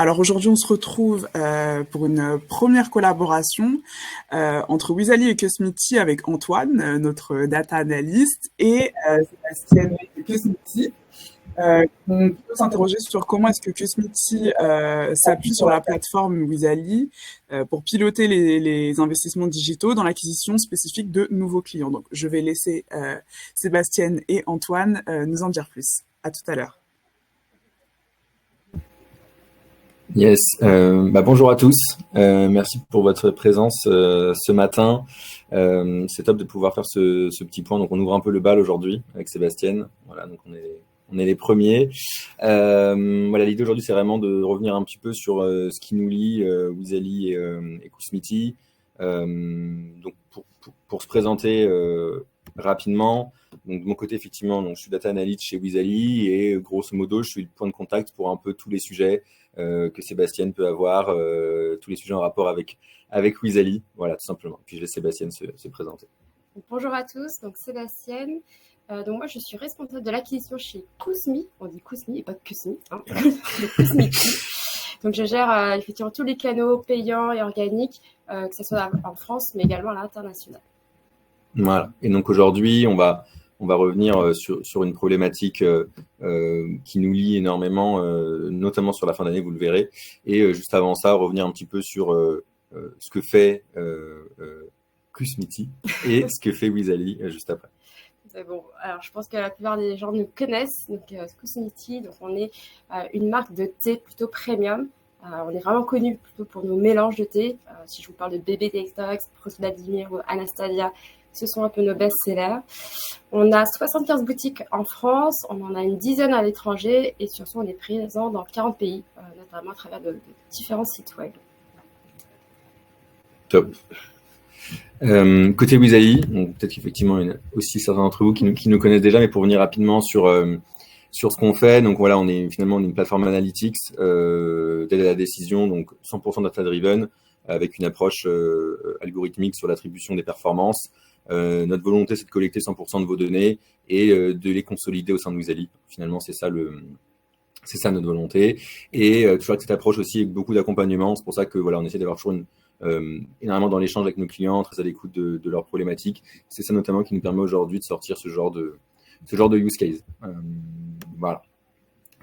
Alors aujourd'hui, on se retrouve pour une première collaboration entre Wizali et Cosmiti avec Antoine, notre data analyst, et Sébastien de Cosmiti. On peut s'interroger sur comment est-ce que Cosmiti s'appuie sur la plateforme Wizali pour piloter les investissements digitaux dans l'acquisition spécifique de nouveaux clients. Donc, je vais laisser Sébastien et Antoine nous en dire plus. À tout à l'heure. Yes, bonjour à tous. Merci pour votre présence ce matin. C'est top de pouvoir faire ce petit point. Donc, on ouvre un peu le bal aujourd'hui avec Sébastien. Voilà, donc on est les premiers. Voilà, l'idée aujourd'hui, c'est vraiment de revenir un petit peu sur ce qui nous lie, Wizali et Cosmiti. Donc, pour se présenter rapidement. Donc, de mon côté, effectivement, donc, je suis data analyst chez Wizali et grosso modo, je suis le point de contact pour un peu tous les sujets que Sébastien peut avoir, tous les sujets en rapport avec Wizali. Voilà, tout simplement. Puis je laisse Sébastien se présenter. Bonjour à tous, donc Sébastien. Donc moi, je suis responsable de l'acquisition chez Kousmi. On dit Kousmi et pas Kusmi. Hein. Kousmiti. Donc je gère effectivement tous les canaux payants et organiques, que ce soit en France, mais également à l'international. Voilà. Et donc aujourd'hui, on va revenir sur une problématique qui nous lie énormément, notamment sur la fin d'année, vous le verrez. Et juste avant ça, revenir un petit peu sur ce que fait Cosmiti et ce que fait Wizali juste après. Bon, alors je pense que la plupart des gens nous connaissent. Donc Cosmiti, donc on est une marque de thé plutôt premium. On est vraiment connu plutôt pour nos mélanges de thé. Si je vous parle de Bébé Detox, Vladimir ou Anastasia, ce sont un peu nos best-sellers. On a 75 boutiques en France, on en a une dizaine à l'étranger et surtout on est présent dans 40 pays, notamment à travers de différents sites web. Top. Côté Wizali, peut-être qu'effectivement il y en a aussi certains d'entre vous qui nous connaissent déjà, mais pour venir rapidement sur ce qu'on fait, donc voilà, on est une plateforme analytics d'aide à la décision, donc 100% data-driven, avec une approche algorithmique sur l'attribution des performances. Notre volonté, c'est de collecter 100% de vos données et de les consolider au sein de Wizali. Finalement, c'est ça notre volonté. Et toujours avec cette approche aussi avec beaucoup d'accompagnement. C'est pour ça que voilà, on essaie d'avoir toujours énormément dans l'échange avec nos clients, très à l'écoute de leurs problématiques. C'est ça notamment qui nous permet aujourd'hui de sortir ce genre de use case. Voilà.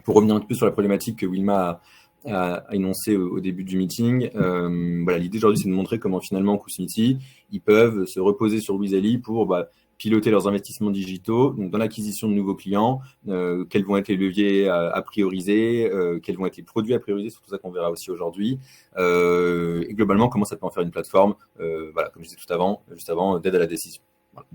Pour revenir un peu sur la problématique que Wilma a énoncé au début du meeting. Voilà, l'idée aujourd'hui, c'est de montrer comment finalement Cosmiti, ils peuvent se reposer sur Wizali pour piloter leurs investissements digitaux, donc dans l'acquisition de nouveaux clients, quels vont être les leviers à prioriser, quels vont être les produits à prioriser, c'est tout ça qu'on verra aussi aujourd'hui, et globalement comment ça peut en faire une plateforme, voilà, comme je disais juste avant, d'aide à la décision. Voilà.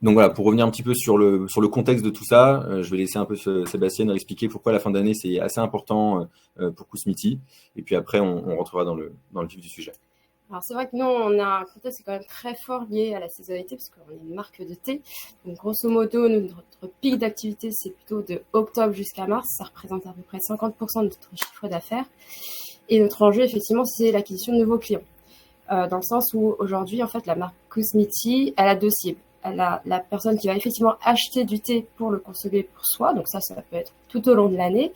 Donc voilà, pour revenir un petit peu sur le contexte de tout ça, je vais laisser un peu Sébastien expliquer pourquoi la fin d'année c'est assez important pour Cosmiti. Et puis après, on rentrera dans le vif du sujet. Alors c'est vrai que nous, on a un contexte qui est quand même très fort lié à la saisonnalité, parce qu'on est une marque de thé. Donc grosso modo, notre pic d'activité, c'est plutôt de octobre jusqu'à mars. Ça représente à peu près 50% de notre chiffre d'affaires. Et notre enjeu, effectivement, c'est l'acquisition de nouveaux clients. Dans le sens où aujourd'hui, en fait, la marque Cosmiti, elle a deux cibles. Elle a la personne qui va effectivement acheter du thé pour le consommer pour soi, donc ça peut être tout au long de l'année.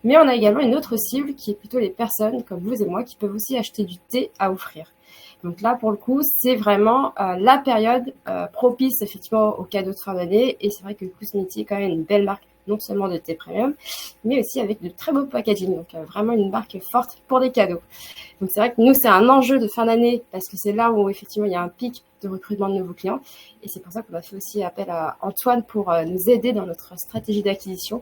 Mais on a également une autre cible qui est plutôt les personnes comme vous et moi qui peuvent aussi acheter du thé à offrir. Donc là, pour le coup, c'est vraiment la période propice effectivement aux cadeaux de fin d'année. Et c'est vrai que Cosmiti est quand même une belle marque, non seulement de thé premium, mais aussi avec de très beaux packaging. Donc vraiment une marque forte pour des cadeaux. Donc c'est vrai que nous, c'est un enjeu de fin d'année parce que c'est là où effectivement il y a un pic de recrutement de nouveaux clients. Et c'est pour ça qu'on a fait aussi appel à Antoine pour nous aider dans notre stratégie d'acquisition,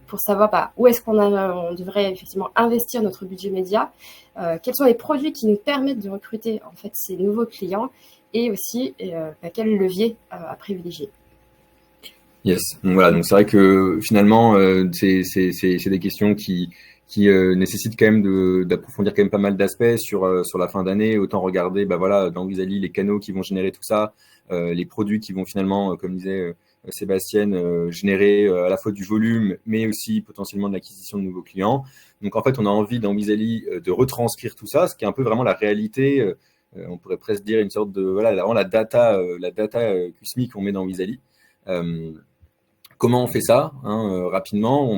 pour savoir où est-ce on devrait effectivement investir notre budget média, quels sont les produits qui nous permettent de recruter en fait ces nouveaux clients et aussi quel levier à privilégier. Yes, donc voilà, donc c'est vrai que finalement c'est des questions qui nécessitent quand même d'approfondir quand même pas mal d'aspects sur la fin d'année. Autant regarder voilà, dans Wizali les canaux qui vont générer tout ça, les produits qui vont finalement, comme disait Sébastien, générer à la fois du volume mais aussi potentiellement de l'acquisition de nouveaux clients. Donc en fait on a envie dans Wizali de retranscrire tout ça, ce qui est un peu vraiment la réalité, on pourrait presque dire une sorte de voilà, vraiment la data Cosmi qu'on met dans Wizali. Comment on fait ça, rapidement?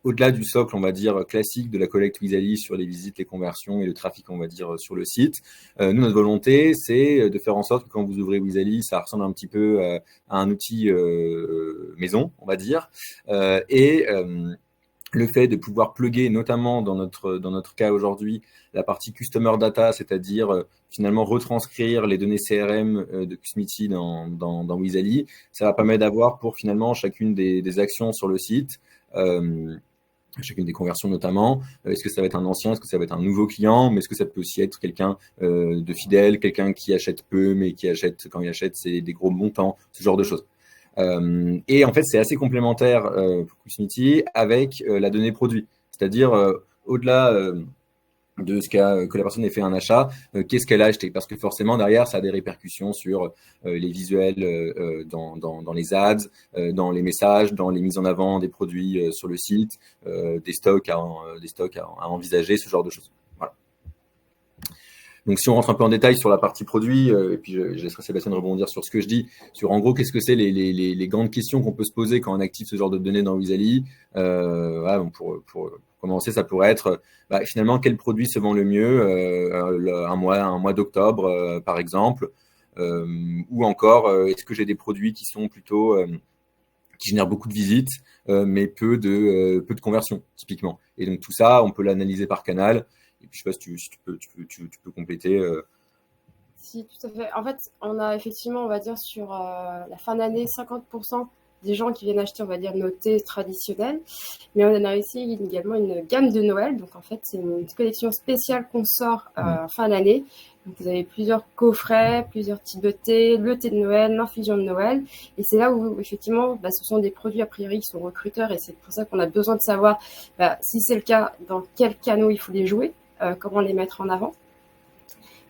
Au-delà du socle, on va dire, classique de la collecte Wizali sur les visites, les conversions et le trafic, on va dire, sur le site, nous, notre volonté, c'est de faire en sorte que quand vous ouvrez Wizali, ça ressemble un petit peu à un outil maison, on va dire. Le fait de pouvoir plugger, notamment dans notre cas aujourd'hui, la partie customer data, c'est-à-dire finalement retranscrire les données CRM de Qsmity dans Wizali, ça va permettre d'avoir pour finalement chacune des actions sur le site, chacune des conversions notamment, est-ce que ça va être un ancien, est-ce que ça va être un nouveau client, mais est-ce que ça peut aussi être quelqu'un de fidèle, quelqu'un qui achète peu, mais qui achète, quand il achète, c'est des gros montants, ce genre de choses. Et en fait, c'est assez complémentaire pour Qsmity avec la donnée produit. C'est-à-dire, au-delà de que la personne ait fait un achat, qu'est-ce qu'elle a acheté? Parce que forcément, derrière, ça a des répercussions sur les visuels dans les ads, dans les messages, dans les mises en avant des produits sur le site, des stocks à envisager, ce genre de choses. Voilà. Donc, si on rentre un peu en détail sur la partie produit, et puis je laisserai Sébastien rebondir sur ce que je dis, sur en gros, qu'est-ce que c'est les grandes questions qu'on peut se poser quand on active ce genre de données dans Wizali. Voilà, donc pour commencer, ça pourrait être finalement quel produit se vend le mieux un mois d'octobre, par exemple, ou encore est-ce que j'ai des produits qui sont plutôt qui génèrent beaucoup de visites, mais peu de conversions, typiquement. Et donc tout ça, on peut l'analyser par canal. Et puis, je ne sais pas si tu peux compléter. Si, tout à fait. En fait, on a effectivement, on va dire, sur la fin d'année, 50% des gens qui viennent acheter, on va dire, nos thés traditionnels. Mais on a aussi également une gamme de Noël. Donc, en fait, c'est une collection spéciale qu'on sort en fin d'année. Donc, vous avez plusieurs coffrets, plusieurs types de thé, le thé de Noël, l'infusion de Noël. Et c'est là où, effectivement, ce sont des produits, a priori, qui sont recruteurs. Et c'est pour ça qu'on a besoin de savoir si c'est le cas, dans quel canal il faut les jouer. Comment les mettre en avant,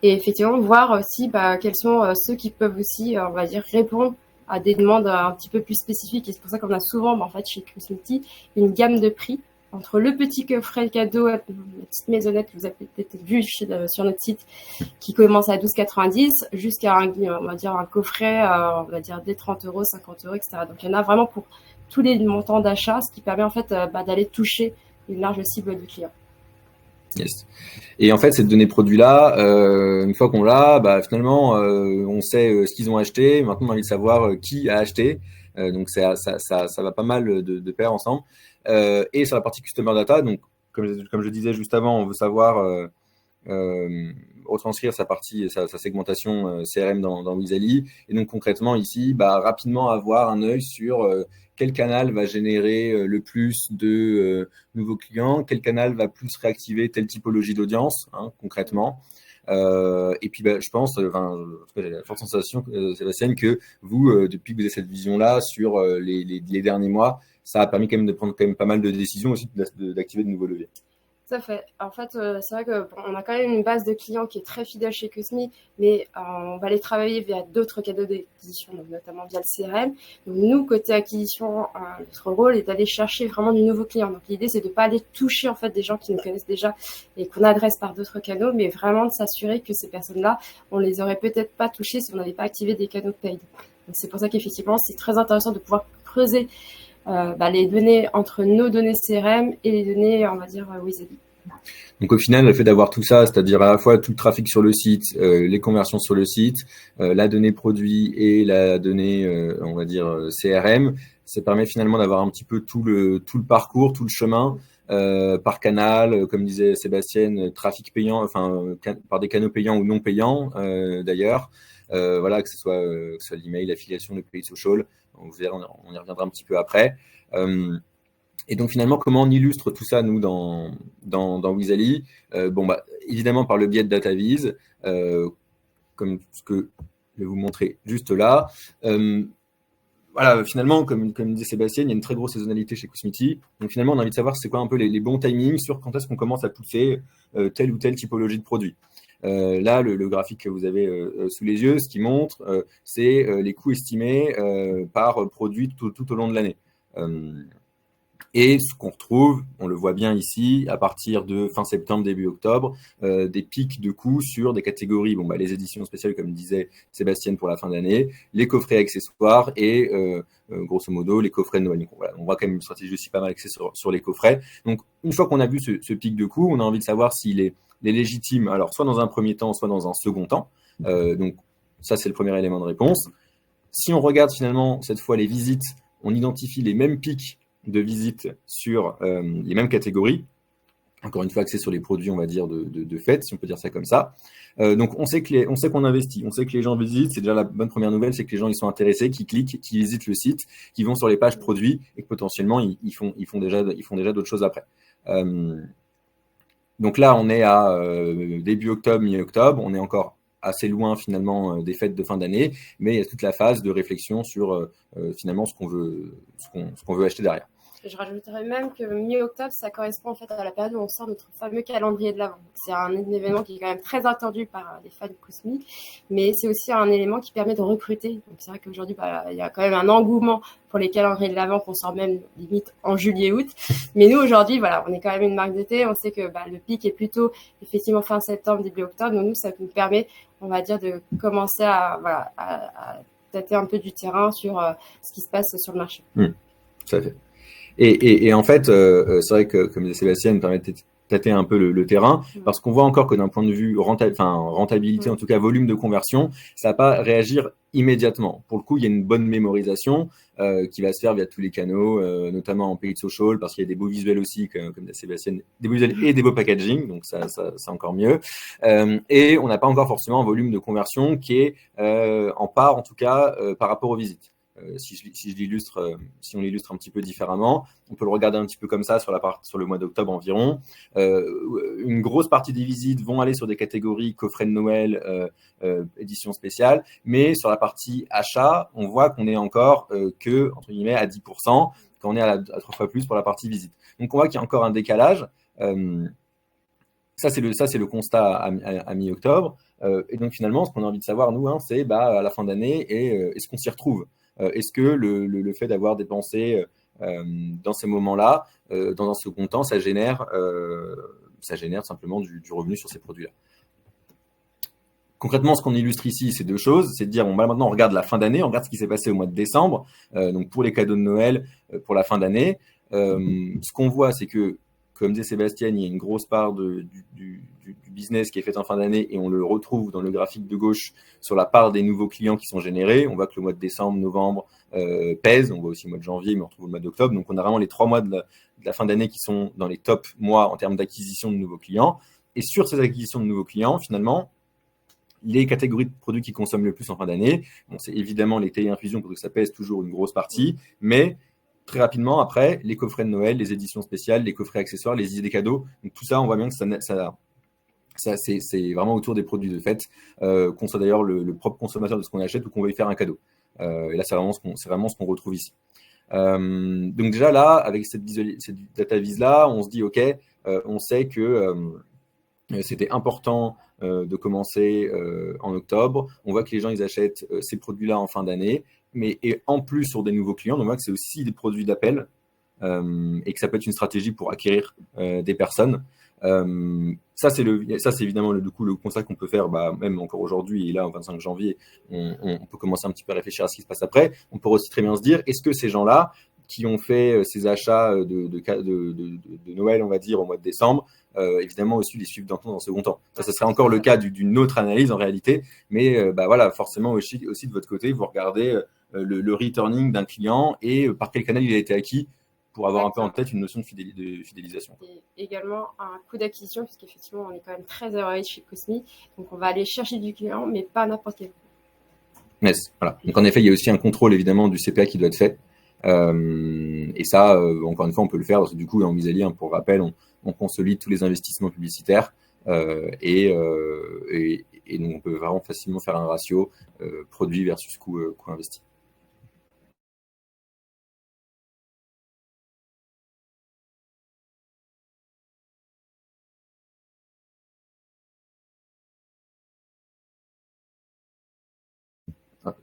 et effectivement voir aussi quels sont ceux qui peuvent aussi, on va dire, répondre à des demandes un petit peu plus spécifiques. Et c'est pour ça qu'on a souvent, en fait, chez Qsmity, une gamme de prix entre le petit coffret cadeau, la petite maisonnette que vous avez peut-être vu sur notre site, qui commence à 12,90 jusqu'à on va dire un coffret, on va dire des 30 €, 50 €, etc. Donc il y en a vraiment pour tous les montants d'achat, ce qui permet en fait d'aller toucher une large cible de clients. Yes. Et en fait, cette donnée produit-là, une fois qu'on l'a, finalement, on sait ce qu'ils ont acheté. Maintenant, on a envie de savoir qui a acheté. Donc, ça va pas mal de pair ensemble. Et sur la partie Customer Data, donc, comme je disais juste avant, on veut savoir retranscrire sa segmentation CRM dans Wizali. Et donc, concrètement, ici, rapidement avoir un œil sur quel canal va générer le plus de nouveaux clients, quel canal va plus réactiver telle typologie d'audience, concrètement. Et puis, je pense, j'ai la forte sensation, Sébastien, que vous, depuis que vous avez cette vision-là sur les derniers mois, ça a permis quand même de prendre quand même pas mal de décisions aussi, d'activer de nouveaux leviers. Tout à fait. En fait, c'est vrai qu'on a quand même une base de clients qui est très fidèle chez Qsmity, mais on va les travailler via d'autres canaux d'acquisition, donc notamment via le CRM. Donc nous, côté acquisition, notre rôle est d'aller chercher vraiment de nouveaux clients. Donc l'idée, c'est de ne pas aller toucher en fait des gens qui nous connaissent déjà et qu'on adresse par d'autres canaux, mais vraiment de s'assurer que ces personnes-là, on les aurait peut-être pas touchées si on n'avait pas activé des canaux paid. Donc c'est pour ça qu'effectivement, c'est très intéressant de pouvoir creuser les données entre nos données CRM et les données, on va dire, Wizali. Donc au final, le fait d'avoir tout ça, c'est-à-dire à la fois tout le trafic sur le site, les conversions sur le site, la donnée produit et la donnée, on va dire, CRM, ça permet finalement d'avoir un petit peu tout le parcours, tout le chemin par canal, comme disait Sébastien, trafic payant, par des canaux payants ou non payants d'ailleurs. Voilà, que ce soit l'email, l'affiliation, le paid social, on y reviendra un petit peu après. Et donc finalement, comment on illustre tout ça, nous, dans Wizali? Évidemment par le biais de DataViz, comme ce que je vais vous montrer juste là. Voilà, finalement, comme disait Sébastien, il y a une très grosse saisonnalité chez Qsmity. Donc finalement, on a envie de savoir c'est quoi un peu les bons timings sur quand est-ce qu'on commence à pousser telle ou telle typologie de produit. Là, le graphique que vous avez sous les yeux, ce qui montre, c'est les coûts estimés par produit tout au long de l'année. Et ce qu'on retrouve, on le voit bien ici, à partir de fin septembre, début octobre, des pics de coûts sur des catégories, les éditions spéciales, comme disait Sébastien, pour la fin d'année, les coffrets accessoires et grosso modo les coffrets de Noël. Donc, voilà, on voit quand même une stratégie aussi pas mal axée sur les coffrets. Donc une fois qu'on a vu ce pic de coûts, on a envie de savoir s'il est légitime, alors soit dans un premier temps, soit dans un second temps. Donc ça, c'est le premier élément de réponse. Si on regarde finalement cette fois les visites, on identifie les mêmes pics de visites sur les mêmes catégories. Encore une fois, axé sur les produits, on va dire, de fête, si on peut dire ça comme ça. Donc, on sait qu'on investit, on sait que les gens visitent. C'est déjà la bonne première nouvelle, c'est que les gens ils sont intéressés, qui cliquent, qui visitent le site, qui vont sur les pages produits et que potentiellement ils font déjà d'autres choses après. Donc là, on est à début octobre, mi-octobre. On est encore assez loin finalement des fêtes de fin d'année, mais il y a toute la phase de réflexion sur finalement ce qu'on veut acheter derrière. Je rajouterais même que mi-octobre, ça correspond en fait à la période où on sort notre fameux calendrier de l'Avent. C'est un événement qui est quand même très attendu par les fans de Cosmi, mais c'est aussi un élément qui permet de recruter. Donc c'est vrai qu'aujourd'hui, il y a quand même un engouement pour les calendriers de l'Avent qu'on sort même limite en juillet-août. Mais nous aujourd'hui, on est quand même une marque d'été. On sait que le pic est plutôt effectivement fin septembre, début octobre. Donc nous, ça nous permet, on va dire, de commencer à tâter un peu du terrain sur ce qui se passe sur le marché. Tout à fait. Et en fait, c'est vrai que, comme disait Sébastien, nous permet de tâter un peu le terrain, parce qu'on voit encore que d'un point de vue rentabilité, en tout cas volume de conversion, ça va pas réagir immédiatement. Pour le coup, il y a une bonne mémorisation qui va se faire via tous les canaux, notamment en paid social, parce qu'il y a des beaux visuels aussi, comme disait Sébastien, des beaux visuels et des beaux packaging, donc ça c'est encore mieux. Et on n'a pas encore forcément un volume de conversion qui est en part, en tout cas, par rapport aux visites. Si on l'illustre un petit peu différemment, on peut le regarder un petit peu comme ça sur le mois d'octobre environ. Une grosse partie des visites vont aller sur des catégories coffret de Noël, édition spéciale, mais sur la partie achat, on voit qu'on est encore que entre guillemets à 10%, quand on est à 3 fois plus pour la partie visite. Donc on voit qu'il y a encore un décalage. Ça c'est le constat à mi-octobre. Et donc finalement, ce qu'on a envie de savoir nous, c'est à la fin d'année, est-ce qu'on s'y retrouve? Est-ce que le fait d'avoir dépensé dans ces moments-là, dans un second temps, ça génère simplement du revenu sur ces produits-là? Concrètement, ce qu'on illustre ici, c'est deux choses. C'est de dire, maintenant, on regarde la fin d'année, on regarde ce qui s'est passé au mois de décembre, donc pour les cadeaux de Noël, pour la fin d'année. Ce qu'on voit, c'est que, comme disait Sébastien, il y a une grosse part du business qui est fait en fin d'année et on le retrouve dans le graphique de gauche sur la part des nouveaux clients qui sont générés. On voit que le mois de décembre, novembre pèse. On voit aussi le mois de janvier, mais on retrouve le mois d'octobre. Donc, on a vraiment les 3 mois de la fin d'année qui sont dans les top mois en termes d'acquisition de nouveaux clients. Et sur ces acquisitions de nouveaux clients, finalement, les catégories de produits qui consomment le plus en fin d'année, c'est évidemment les téléinfusions parce que ça pèse toujours une grosse partie, mais très rapidement après, les coffrets de Noël, les éditions spéciales, les coffrets accessoires, les idées cadeaux, donc tout ça, on voit bien que ça c'est vraiment autour des produits de fête, qu'on soit d'ailleurs le propre consommateur de ce qu'on achète ou qu'on veuille faire un cadeau. Et là, c'est vraiment ce qu'on retrouve ici. Donc déjà là, avec cette data vise là, on se dit ok, on sait que c'était important de commencer en octobre. On voit que les gens ils achètent ces produits-là en fin d'année, et en plus sur des nouveaux clients. Donc on voit que c'est aussi des produits d'appel et que ça peut être une stratégie pour acquérir des personnes. Ça c'est évidemment du coup le constat qu'on peut faire même encore aujourd'hui, et là au 25 janvier on peut commencer un petit peu à réfléchir à ce qui se passe après. On peut aussi très bien se dire, est-ce que ces gens-là qui ont fait ces achats de Noël, on va dire, au mois de décembre, évidemment aussi les suivre dans un second temps. Ça serait encore le cas d'une autre analyse en réalité, mais voilà, forcément aussi de votre côté, vous regardez le returning d'un client et par quel canal il a été acquis, pour avoir un peu en tête une notion de fidélisation. Et également un coût d'acquisition, puisqu'effectivement, on est quand même très overage chez Cosmi. Donc, on va aller chercher du client, mais pas n'importe quel. Yes, voilà. Donc, en effet, il y a aussi un contrôle, évidemment, du CPA qui doit être fait. Et ça, encore une fois, on peut le faire parce que du coup, en Visalie, pour rappel, on consolide tous les investissements publicitaires et donc, on peut vraiment facilement faire un ratio produit versus coût investi.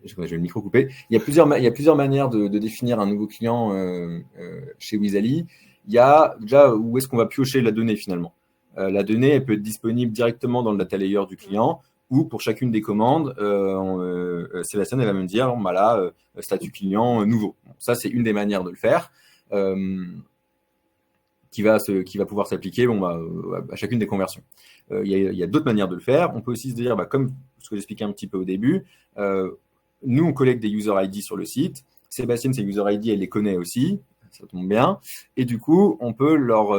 je vais le micro couper. Il y a plusieurs manières de définir un nouveau client chez Wizali. Il y a déjà où est-ce qu'on va piocher la donnée finalement. La donnée, elle peut être disponible directement dans le data layer du client ou pour chacune des commandes, Sébastien elle va me dire, statut client nouveau. Bon, ça, c'est une des manières de le faire. Qui va pouvoir s'appliquer à chacune des conversions. Il y a d'autres manières de le faire. On peut aussi se dire, comme ce que j'expliquais un petit peu au début, nous, on collecte des user ID sur le site. Sébastien, ces user ID, elle les connaît aussi. Ça tombe bien. Et du coup, on peut leur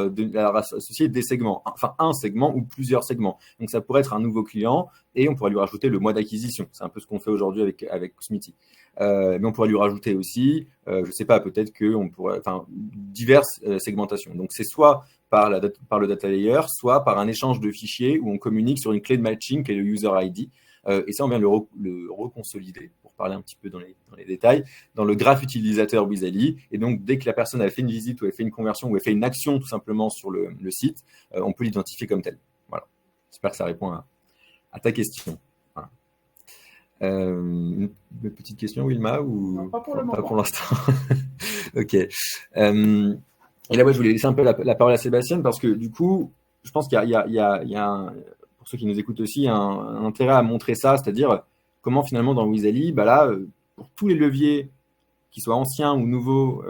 associer des segments, enfin un segment ou plusieurs segments. Donc, ça pourrait être un nouveau client et on pourrait lui rajouter le mois d'acquisition. C'est un peu ce qu'on fait aujourd'hui avec Cosmity. Mais on pourrait lui rajouter aussi, je sais pas, peut-être qu'on pourrait, diverses segmentations. Donc, c'est soit par le data layer, soit par un échange de fichiers où on communique sur une clé de matching qui est le user ID. Et ça, on vient le reconsolider, pour parler un petit peu dans les détails, dans le graphe utilisateur Wizali. Et donc, dès que la personne a fait une visite ou elle fait une conversion ou elle fait une action tout simplement sur le site, on peut l'identifier comme tel. Voilà. J'espère que ça répond à ta question. Voilà. Une petite question, Wilma, ou non, pas pour le moment. Pas pour l'instant. Ok. Et là, je voulais laisser un peu la parole à Sébastien parce que du coup, je pense qu'il y a pour ceux qui nous écoutent aussi, un intérêt à montrer ça, c'est-à-dire comment finalement dans Wizali, pour tous les leviers, qu'ils soient anciens ou nouveaux,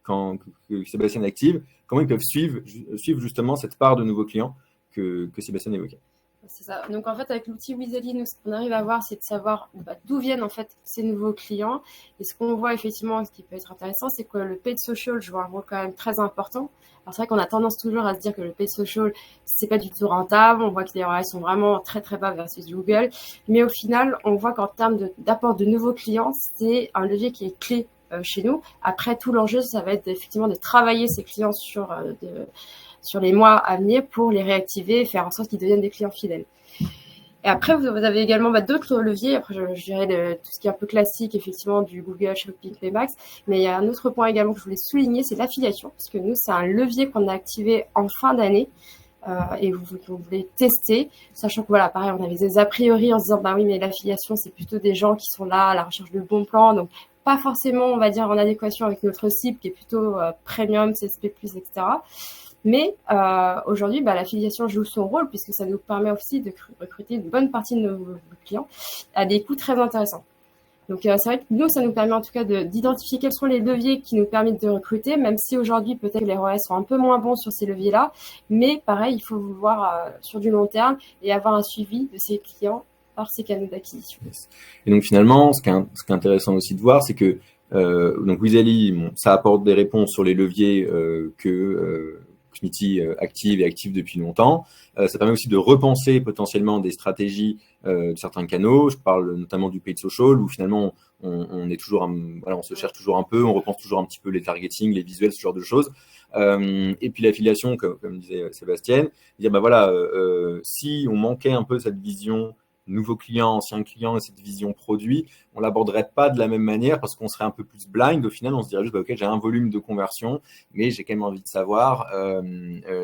que Sébastien active, comment ils peuvent suivre justement cette part de nouveaux clients que Sébastien évoquait. C'est ça. Donc en fait, avec l'outil Wizali, nous, ce qu'on arrive à voir, c'est de savoir d'où viennent en fait ces nouveaux clients. Et ce qu'on voit effectivement, ce qui peut être intéressant, c'est que le paid social joue un rôle quand même très important. Alors c'est vrai qu'on a tendance toujours à se dire que le paid social, c'est pas du tout rentable. On voit que les ROI sont vraiment très très bas versus Google. Mais au final, on voit qu'en termes d'apport de nouveaux clients, c'est un levier qui est clé chez nous. Après, tout l'enjeu, ça va être effectivement de travailler ces clients sur les mois à venir pour les réactiver et faire en sorte qu'ils deviennent des clients fidèles. Et après, vous avez également d'autres leviers. Après, je dirais tout ce qui est un peu classique, effectivement, du Google Shopping Payback. Mais il y a un autre point également que je voulais souligner, c'est l'affiliation. Parce que nous, c'est un levier qu'on a activé en fin d'année. Et vous voulez tester, sachant que voilà, pareil, on avait des a priori en se disant, oui, mais l'affiliation, c'est plutôt des gens qui sont là à la recherche de bons plans. Donc, pas forcément, on va dire, en adéquation avec notre cible qui est plutôt premium, CSP+, etc. Mais aujourd'hui, l'affiliation joue son rôle puisque ça nous permet aussi de recruter une bonne partie de nos clients à des coûts très intéressants. Donc, c'est vrai que nous, ça nous permet en tout cas d'identifier quels sont les leviers qui nous permettent de recruter, même si aujourd'hui, peut-être que les ROI sont un peu moins bons sur ces leviers-là. Mais pareil, il faut vous voir sur du long terme et avoir un suivi de ces clients par ces canaux d'acquisition. Et donc, finalement, ce qui est intéressant aussi de voir, c'est que donc Wizali, ça apporte des réponses sur les leviers que Cosmity active depuis longtemps. Ça permet aussi de repenser potentiellement des stratégies de certains canaux. Je parle notamment du paid social où finalement on est toujours, on se cherche toujours un peu, on repense toujours un petit peu les targeting, les visuels, ce genre de choses. Et puis l'affiliation, comme disait Sébastien, dire si on manquait un peu cette vision nouveaux clients, anciens clients et cette vision produit, on l'aborderait pas de la même manière parce qu'on serait un peu plus blind. Au final, on se dirait juste, ok, j'ai un volume de conversion, mais j'ai quand même envie de savoir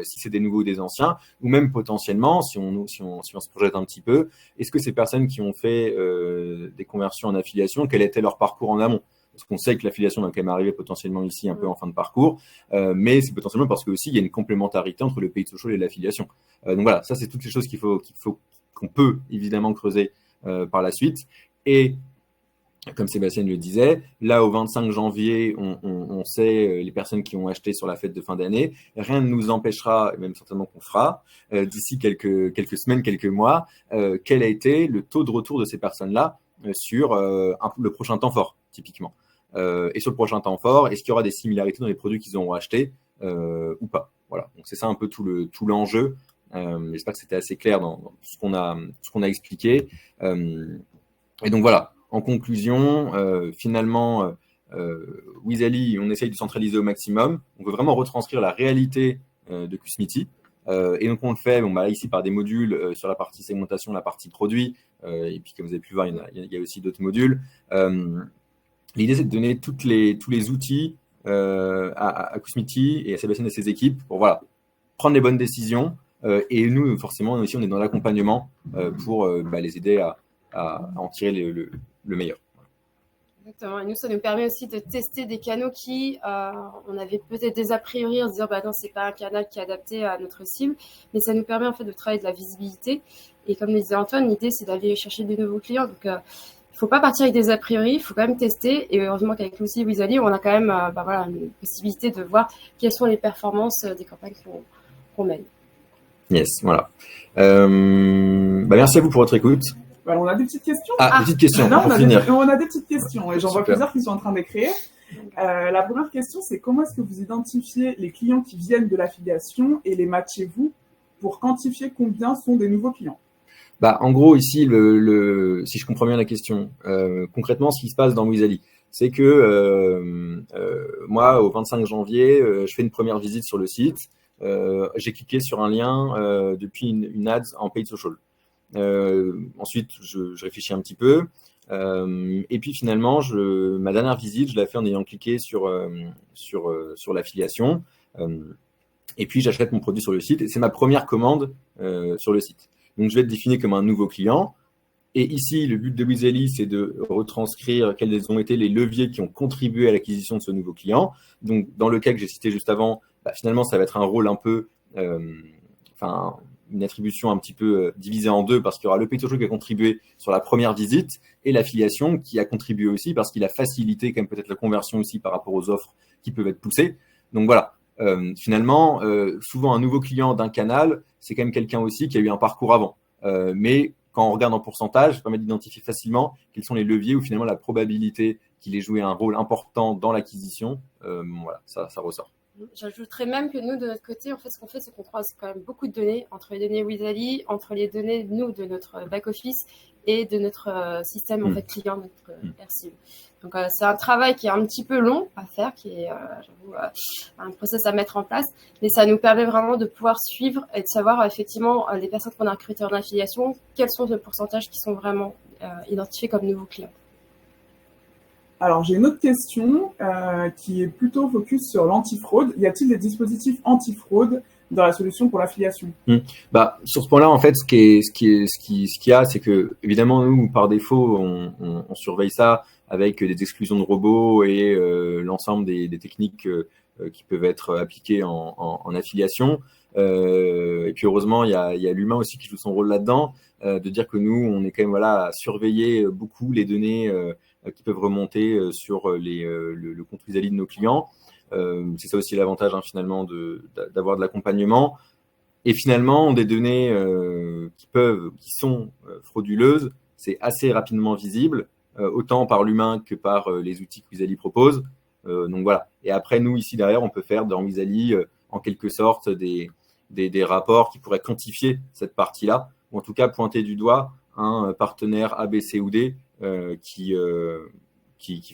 si c'est des nouveaux ou des anciens, ou même potentiellement, si on se projette un petit peu, est-ce que ces personnes qui ont fait des conversions en affiliation, quel était leur parcours en amont? Parce qu'on sait que l'affiliation va quand même arriver potentiellement ici un peu en fin de parcours, mais c'est potentiellement parce que aussi il y a une complémentarité entre le paid social et l'affiliation. Donc voilà, ça c'est toutes les choses qu'on peut évidemment creuser par la suite. Et comme Sébastien le disait, là au 25 janvier, on sait les personnes qui ont acheté sur la fête de fin d'année. Rien ne nous empêchera, et même certainement qu'on fera, d'ici quelques semaines, quelques mois, quel a été le taux de retour de ces personnes-là sur le prochain temps fort, typiquement. Et sur le prochain temps fort, est-ce qu'il y aura des similarités dans les produits qu'ils auront achetés ou pas? Voilà, donc c'est ça un peu tout l'enjeu. J'espère que c'était assez clair dans tout ce qu'on a expliqué. Et donc voilà, en conclusion, finalement, Wizali, on essaye de centraliser au maximum. On veut vraiment retranscrire la réalité de Cosmity. Et donc on le fait ici par des modules sur la partie segmentation, la partie produit. Et puis comme vous avez pu voir, il y a aussi d'autres modules. L'idée, c'est de donner tous les outils à Cosmity et à Sébastien et ses équipes pour prendre les bonnes décisions. Et nous, forcément, aussi, on est dans l'accompagnement pour les aider à en tirer le meilleur. Exactement. Et nous, ça nous permet aussi de tester des canaux qui, on avait peut-être des a priori en se disant, bah non, c'est pas un canal qui est adapté à notre cible, mais ça nous permet en fait de travailler de la visibilité. Et comme le disait Antoine, l'idée, c'est d'aller chercher de nouveaux clients. Donc, il faut pas partir avec des a priori, il faut quand même tester. Et heureusement qu'avec l'outil Wizally, on a quand même, une possibilité de voir quelles sont les performances des campagnes qu'on mène. Yes, voilà. Merci à vous pour votre écoute. On a des petites questions. Des petites questions Non, pour finir. On a des petites questions et j'en vois Super. plusieurs qui sont en train d'écrire. La première question, c'est comment est-ce que vous identifiez les clients qui viennent de l'affiliation et les matchez-vous pour quantifier combien sont des nouveaux clients? En gros, ici, si je comprends bien la question, concrètement, ce qui se passe dans Wizally, c'est que moi, au 25 janvier, je fais une première visite sur le site. J'ai cliqué sur un lien depuis une ads en paid social. Ensuite, je réfléchis un petit peu. Et puis finalement, ma dernière visite, je l'ai fait en ayant cliqué sur l'affiliation. Et puis j'achète mon produit sur le site. Et c'est ma première commande sur le site. Donc je vais être défini comme un nouveau client. Et ici, le but de Wizally, c'est de retranscrire quels ont été les leviers qui ont contribué à l'acquisition de ce nouveau client. Donc dans le cas que j'ai cité juste avant, finalement, ça va être un rôle un peu, une attribution un petit peu divisée en deux parce qu'il y aura le paid social qui a contribué sur la première visite et l'affiliation qui a contribué aussi parce qu'il a facilité quand même peut-être la conversion aussi par rapport aux offres qui peuvent être poussées. Donc voilà, finalement, souvent un nouveau client d'un canal, c'est quand même quelqu'un aussi qui a eu un parcours avant. Mais quand on regarde en pourcentage, ça permet d'identifier facilement quels sont les leviers où finalement la probabilité qu'il ait joué un rôle important dans l'acquisition, ça ressort. J'ajouterais même que nous, de notre côté, en fait, ce qu'on fait, c'est qu'on croise quand même beaucoup de données entre les données Wizally, entre les données, nous, de notre back-office et de notre système en fait, client, notre percible. Donc, c'est un travail qui est un petit peu long à faire, qui est, un process à mettre en place, mais ça nous permet vraiment de pouvoir suivre et de savoir, effectivement, les personnes qu'on a recrutées en affiliation, quels sont les pourcentages qui sont vraiment identifiés comme nouveaux clients. Alors, j'ai une autre question qui est plutôt focus sur l'antifraude. Y a-t-il des dispositifs antifraude dans la solution pour l'affiliation? Sur ce point-là, en fait, ce qu'il y a, c'est que, évidemment, nous, par défaut, on surveille ça avec des exclusions de robots et l'ensemble des techniques qui peuvent être appliquées en affiliation. Et puis, heureusement, il y a l'humain aussi qui joue son rôle là-dedans, de dire que nous, on est quand même à surveiller beaucoup les données qui peuvent remonter sur le compte Wizally de nos clients. C'est ça aussi l'avantage finalement d'avoir de l'accompagnement. Et finalement, des données qui sont frauduleuses, c'est assez rapidement visible, autant par l'humain que par les outils que Wizally propose. Donc voilà. Et après, nous, ici derrière, on peut faire dans Wizally, en quelque sorte, des rapports qui pourraient quantifier cette partie-là, ou en tout cas pointer du doigt un partenaire A, B, C ou D qui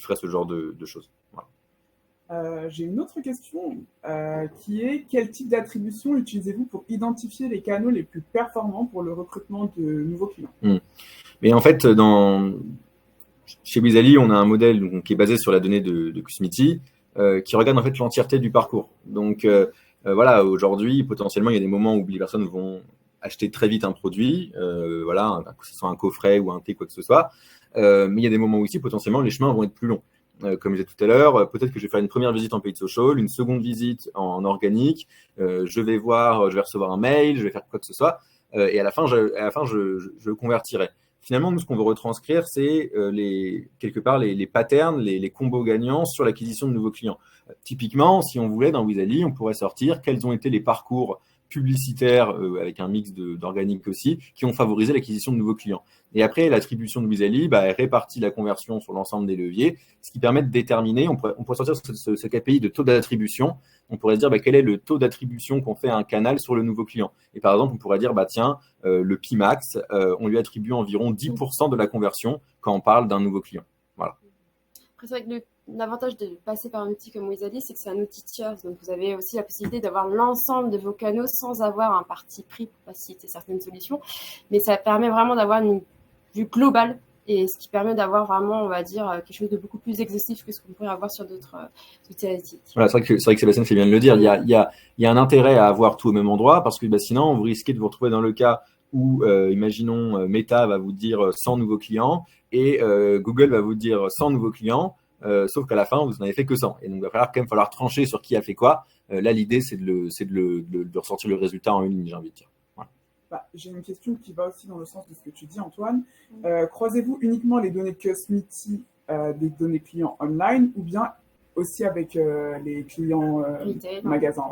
ferait ce genre de choses. Voilà. J'ai une autre question qui est quel type d'attribution utilisez-vous pour identifier les canaux les plus performants pour le recrutement de nouveaux clients? Mais en fait, chez Wizally, on a un modèle qui est basé sur la donnée de Qsmity qui regarde en fait l'entièreté du parcours. Donc aujourd'hui, potentiellement, il y a des moments où les personnes vont acheter très vite un produit, que ce soit un coffret ou un thé, quoi que ce soit. Mais il y a des moments où aussi, potentiellement, les chemins vont être plus longs. Comme je disais tout à l'heure, peut-être que je vais faire une première visite en paid social, une seconde visite en organique, je vais recevoir un mail, je vais faire quoi que ce soit, et à la fin, je convertirai. Finalement, nous, ce qu'on veut retranscrire, c'est quelque part les patterns, les combos gagnants sur l'acquisition de nouveaux clients. Typiquement, si on voulait, dans Wizally, on pourrait sortir quels ont été les parcours publicitaires avec un mix d'organique aussi, qui ont favorisé l'acquisition de nouveaux clients. Et après, l'attribution de Wizally, elle répartit la conversion sur l'ensemble des leviers, ce qui permet de déterminer, on pourrait sortir ce KPI de taux d'attribution, on pourrait se dire quel est le taux d'attribution qu'on fait à un canal sur le nouveau client. Et par exemple, on pourrait dire, le Pimax, on lui attribue environ 10% de la conversion quand on parle d'un nouveau client. Voilà. Après, c'est vrai que l'avantage de passer par un outil comme Wizally, c'est que c'est un outil tiers. Donc, vous avez aussi la possibilité d'avoir l'ensemble de vos canaux sans avoir un parti pris pour faciliter certaines solutions. Mais ça permet vraiment d'avoir une vue globale et ce qui permet d'avoir vraiment, on va dire, quelque chose de beaucoup plus exhaustif que ce qu'on pourrait avoir sur d'autres outils analytiques. Voilà, c'est vrai que Sébastien fait bien de le dire. Il y a un intérêt à avoir tout au même endroit parce que sinon, vous risquez de vous retrouver dans le cas où, imaginons, Meta va vous dire 100 nouveaux clients et Google va vous dire 100 nouveaux clients, sauf qu'à la fin, vous n'en avez fait que 100. Et donc, il va quand même falloir trancher sur qui a fait quoi. Là, l'idée, c'est de ressortir le résultat en une ligne, j'ai envie de dire. Voilà. J'ai une question qui va aussi dans le sens de ce que tu dis, Antoine. Croisez-vous uniquement les données Cosmity des données clients online ou bien aussi avec les clients magasins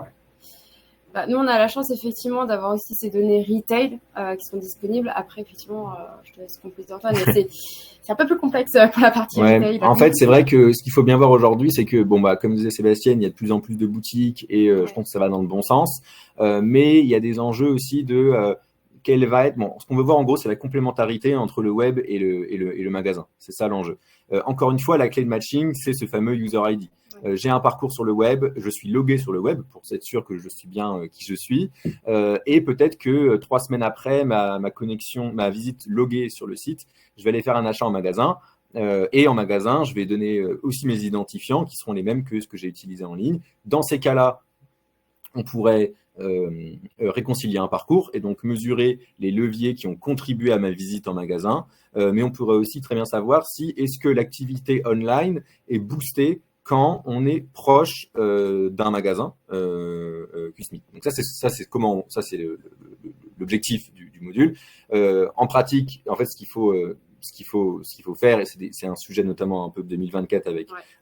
Nous, on a la chance effectivement d'avoir aussi ces données retail qui sont disponibles. Après, effectivement, je te laisse compléter, Antoine, mais c'est un peu plus complexe pour la partie retail. En fait, c'est vrai que ce qu'il faut bien voir aujourd'hui, c'est que, comme disait Sébastien, il y a de plus en plus de boutiques et je pense que ça va dans le bon sens. Mais il y a des enjeux aussi de quelle va être. Ce qu'on veut voir en gros, c'est la complémentarité entre le web et le magasin. C'est ça l'enjeu. Encore une fois, la clé de matching, c'est ce fameux user ID. J'ai un parcours sur le web, je suis logué sur le web pour être sûr que je suis bien qui je suis. Et peut-être que 3 semaines après ma visite loguée sur le site, je vais aller faire un achat en magasin. Et en magasin, je vais donner aussi mes identifiants qui seront les mêmes que ce que j'ai utilisé en ligne. Dans ces cas-là, on pourrait réconcilier un parcours et donc mesurer les leviers qui ont contribué à ma visite en magasin. Mais on pourrait aussi très bien savoir si est-ce que l'activité online est boostée quand on est proche d'un magasin QSMIT. Donc ça c'est l'objectif du module. En pratique, en fait, ce qu'il faut faire, et c'est un sujet notamment un peu 2024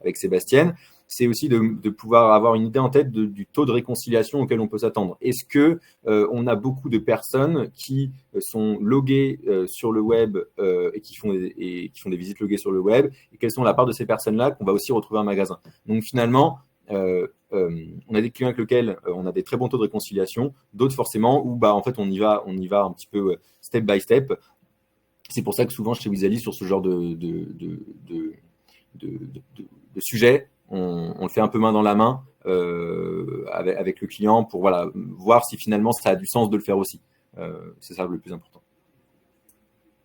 avec Sébastien, c'est aussi de pouvoir avoir une idée en tête du taux de réconciliation auquel on peut s'attendre. Est-ce que on a beaucoup de personnes qui sont loguées sur le web et qui font des visites loguées sur le web, et quelles sont la part de ces personnes-là qu'on va aussi retrouver en magasin. Donc finalement, on a des clients avec lesquels on a des très bons taux de réconciliation, d'autres forcément où en fait on y va un petit peu step by step. C'est pour ça que souvent chez Wizali, sur ce genre de sujet, on le fait un peu main dans la main avec le client pour voir si finalement ça a du sens de le faire aussi. C'est ça le plus important.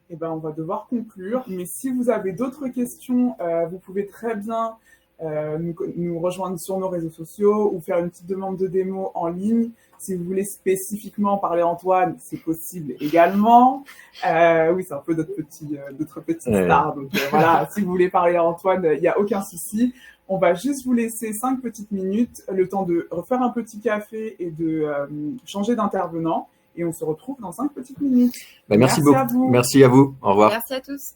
On va devoir conclure, mais si vous avez d'autres questions, vous pouvez très bien nous rejoindre sur nos réseaux sociaux ou faire une petite demande de démo en ligne. Si vous voulez spécifiquement parler à Antoine, c'est possible également. Oui, c'est un peu notre petite star. Donc voilà, si vous voulez parler à Antoine, il n'y a aucun souci. On va juste vous laisser 5 petites minutes, le temps de refaire un petit café et de changer d'intervenant. Et on se retrouve dans 5 petites minutes. Merci beaucoup. Merci à vous. Au revoir. Merci à tous.